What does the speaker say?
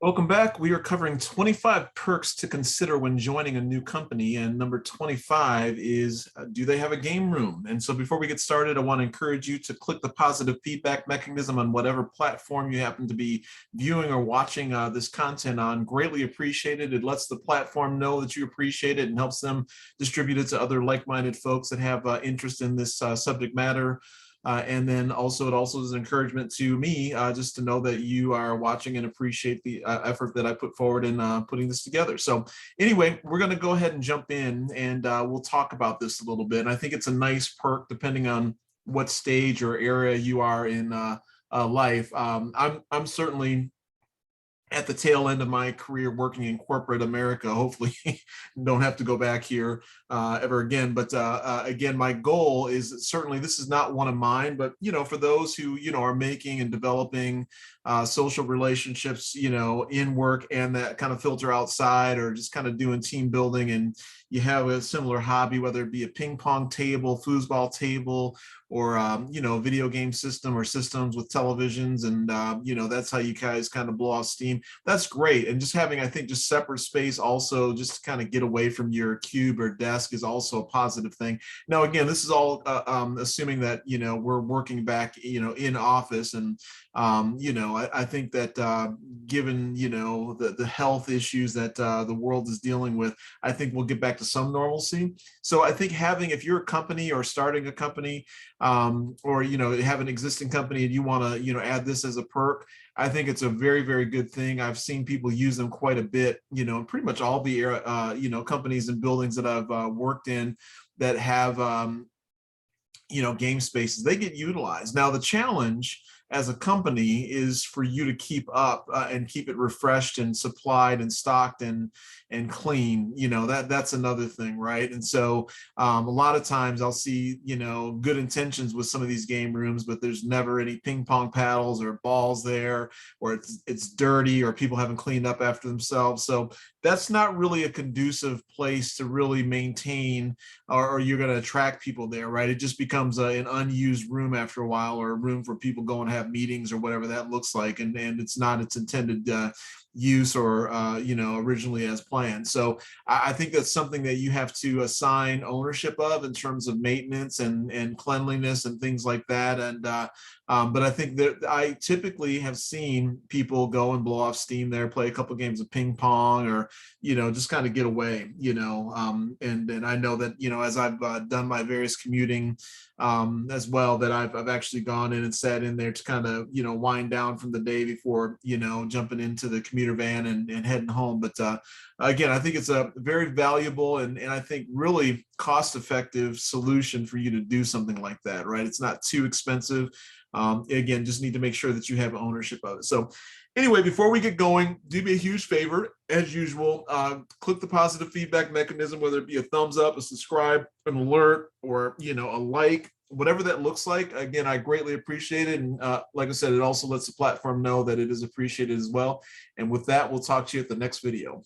Welcome back. We are covering 25 perks to consider when joining a new company. And number 25 is, do they have a game room? And so before we get started, I want to encourage you to click the positive feedback mechanism on whatever platform you happen to be viewing or watching this content on. Greatly appreciated. It lets the platform know that you appreciate it and helps them distribute it to other like-minded folks that have interest in this subject matter. And then also it also is an encouragement to me just to know that you are watching and appreciate the effort that I put forward in putting this together. So anyway, we're going to go ahead and jump in and we'll talk about this a little bit. And I think it's a nice perk depending on what stage or area you are in life. I'm certainly at the tail end of my career working in corporate America. Hopefully don't have to go back here ever again. But again, my goal is certainly, this is not one of mine, but, for those who, are making and developing social relationships, in work and that kind of filter outside or just kind of doing team building, and you have a similar hobby, whether it be a ping pong table, foosball table, or video game system or systems with televisions, and that's how you guys kind of blow off steam. That's great. And just having, I think, just separate space also just to kind of get away from your cube or desk is also a positive thing. Now, again, this is all assuming that we're working back in office, and I think that given the health issues that the world is dealing with, I think we'll get back to some normalcy. So I think having, if you're a company or starting a company, or have an existing company and you want to add this as a perk, I think it's a very, very good thing. I've seen people use them quite a bit, in pretty much all the companies and buildings that I've worked in that have game spaces. They get utilized. Now the challenge as a company is for you to keep up and keep it refreshed and supplied and stocked and clean. That's another thing, right? And so a lot of times I'll see good intentions with some of these game rooms, but there's never any ping pong paddles or balls there, or it's dirty, or people haven't cleaned up after themselves. So that's not really a conducive place to really maintain, or you're going to attract people there, right? It just becomes an unused room after a while, or a room for people go and have meetings or whatever that looks like, and it's not its intended use or originally as planned. So I think that's something that you have to assign ownership of in terms of maintenance and cleanliness and things like that. And but I think that I typically have seen people go and blow off steam there, play a couple games of ping pong, or just kind of get away, and I know that as I've done my various commuting as well, that I've actually gone in and sat in there to kind of wind down from the day before jumping into the commuter van and heading home. But again, I think it's a very valuable and I think really cost-effective solution for you to do something like that, right? It's not too expensive. Again, just need to make sure that you have ownership of it. So anyway, before we get going, do me a huge favor, as usual, click the positive feedback mechanism, whether it be a thumbs up, a subscribe, an alert, or a like, whatever that looks like. Again, I greatly appreciate it. And like I said, it also lets the platform know that it is appreciated as well. And with that, we'll talk to you at the next video.